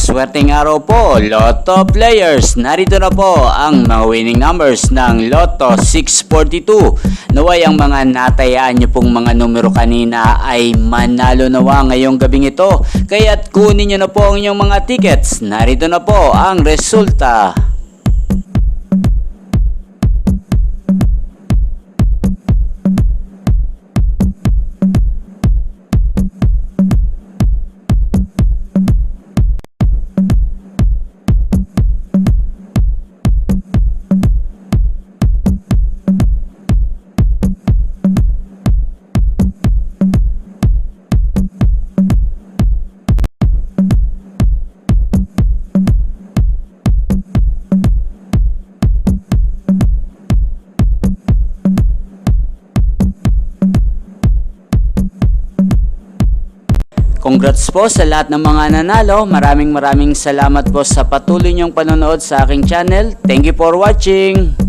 Maswerteng araw po, Lotto players. Narito na po ang mga winning numbers ng Lotto 642. Naway ang mga natayaan nyo pong mga numero kanina ay manalo nawa ngayong gabing ito. Kaya't kunin nyo na po ang inyong mga tickets. Narito na po ang resulta. Congrats po sa lahat ng mga nanalo. Maraming salamat po sa patuloy niyong panonood sa aking channel. Thank you for watching.